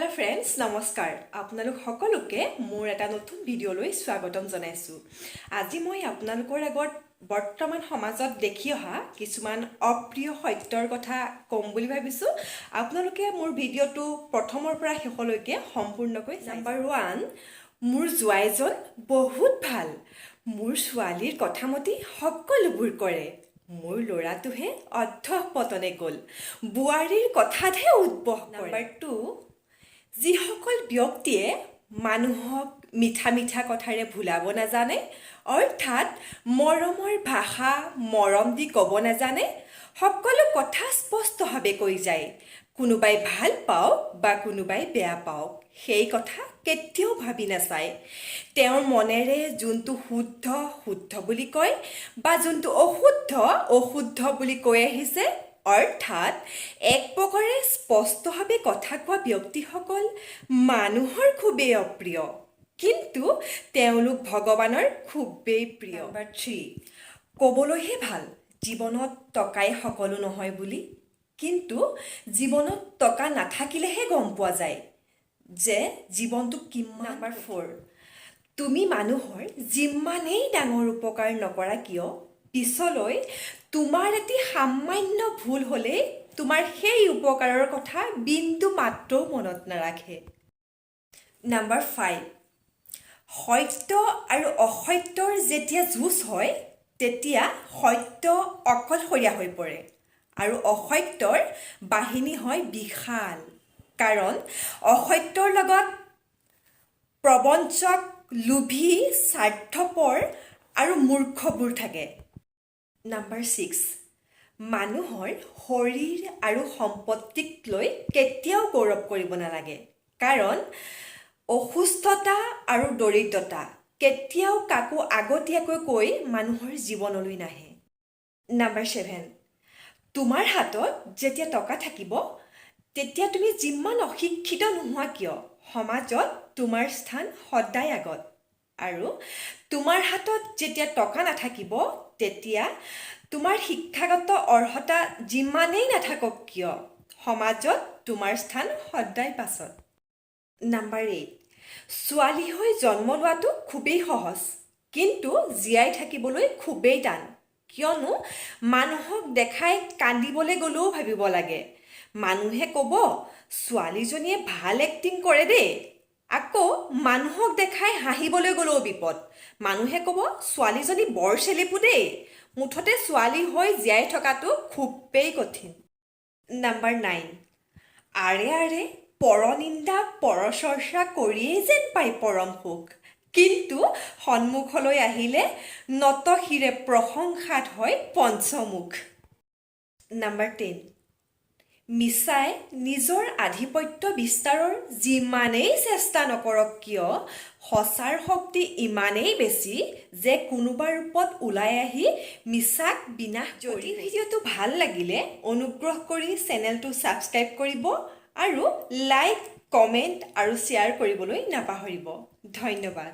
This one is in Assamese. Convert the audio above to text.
हेलो फ्रेंड्स नमस्कार आपनालोक সকলোকে মোৰ এটা নতুন ভিডিঅলৈ স্বাগতম জনাইছো আজি মই আপোনালোকৰ আগত বৰ্তমান সমাজত দেখি অহা কিছুমান অপ্ৰিয় সত্যৰ কথা কম বুলি ভাবিছো আপোনালোকে মোৰ ভিডিঅটো প্ৰথমৰ পৰা শেষলৈকে সম্পূৰ্ণকৈ নাম্বাৰ 1 মোৰ জোৱাইজন বহুত ভাল মোৰ ছোৱালীৰ কথামতে সকলোবোৰ কৰে মোৰ লৰাটোহে অধ্যপতনে গল বুৱাৰীৰ কথাতহে উদ্বহ নাম্বাৰ 2 যিসকল ব্যক্তিয়ে মানুহক মিঠা মিঠা কথাৰে ভুলাব নাজানে অৰ্থাৎ মৰমৰ ভাষা মৰম দি ক'ব নাজানে সকলো কথা স্পষ্টভাৱে কৈ যায় কোনোবাই ভাল পাওক বা কোনোবাই বেয়া পাওক সেই কথা কেতিয়াও ভাবি নাচায় তেওঁৰ মনেৰে যোনটো শুদ্ধ শুদ্ধ বুলি কয় বা যোনটো অশুদ্ধ অশুদ্ধ বুলি কৈ আহিছে অৰ্থাৎ এক প্ৰকাৰে স্পষ্টভাৱে কথা কোৱা ব্যক্তিসকল মানুহৰ খুবেই অপ্ৰিয় কিন্তু তেওঁলোক ভগৱানৰ খুবেই প্ৰিয় নাম্বাৰ 3 ক'বলৈহে ভাল জীৱনত টকাই সকলো নহয় বুলি কিন্তু জীৱনত টকা নাথাকিলেহে গম পোৱা যায় যে জীৱনটো কিমান নাম্বাৰ 4 তুমি মানুহৰ যিমানেই ডাঙৰ উপকাৰ নকৰা কিয় পিছলৈ তোমাৰ এটি সামান্য ভুল হলে তোমাৰ সেই উপকাৰৰ কথা বিন্দু মাত্ৰ মনত নাৰাখে নাম্বাৰ 5 সত্য আৰু অসত্যৰ যেতিয়া যুঁজ হয় তেতিয়া সত্য অকলশৰীয়া হৈ পৰে আৰু অসত্যৰ বাহিনী হয় বিশাল কাৰণ অসত্যৰ লগত প্ৰবঞ্চক লোভী স্বাৰ্থপৰ আৰু মূৰ্খবোৰ থাকে নাম্বাৰ 6 মানুহৰ শৰীৰ আৰু সম্পত্তিক লৈ কেতিয়াও গৌৰৱ কৰিব নালাগে কাৰণ অসুস্থতা আৰু দৰিদ্ৰতা কেতিয়াও কাকো আগতীয়াকৈ কৈ মানুহৰ জীৱনলৈ নাহে নাম্বাৰ 7 তোমাৰ হাতত যেতিয়া টকা থাকিব তেতিয়া তুমি যিমান অশিক্ষিত নোহোৱা কিয় সমাজত তোমাৰ স্থান সদায় আগত আৰু তোমাৰ হাতত যেতিয়া টকা নাথাকিব তেতিয়া তোমাৰ শিক্ষাগত অৰ্হতা যিমানেই নাথাকক কিয় সমাজত তোমাৰ স্থান সদায় পাছত নাম্বাৰ 8 ছোৱালী হৈ জন্ম লোৱাটো খুবেই সহজ কিন্তু জীয়াই থাকিবলৈ খুবেই টান কিয়নো মানুহক দেখাই কান্দিবলৈ গলেও ভাবিব লাগে মানুহে ক'ব ছোৱালীজনীয়ে ভাল এক্টিং কৰে দেই আকৌ মানুহক দেখাই হাঁহিবলৈ গলেও বিপদ মানুহে ক'ব ছোৱালীজনী বৰ চেলেপু দেই মুঠতে ছোৱালী হৈ জীয়াই থকাটো খুবেই কঠিন নাম্বাৰ 9 আৰে আৰে পৰনিন্দা পৰচৰ্চা কৰিয়েই যেন পাই পৰম সুখ কিন্তু সন্মুখলৈ আহিলে নতশিৰে প্ৰশংসাত হয় পঞ্চমুখ নাম্বাৰ 10 মিছাই নিজৰ আধিপত্য বিস্তাৰৰ যিমানেই চেষ্টা নকৰক কিয় সঁচাৰ শক্তি ইমানেই বেছি যে কোনোবা ৰূপত ওলাই আহি মিছাক বিনাশ যদি ভিডিঅ'টো ভাল লাগিলে অনুগ্ৰহ কৰি চেনেলটো ছাবস্ক্ৰাইব কৰিব আৰু লাইক কমেণ্ট আৰু শ্বেয়াৰ কৰিবলৈ নাপাহৰিব ধন্যবাদ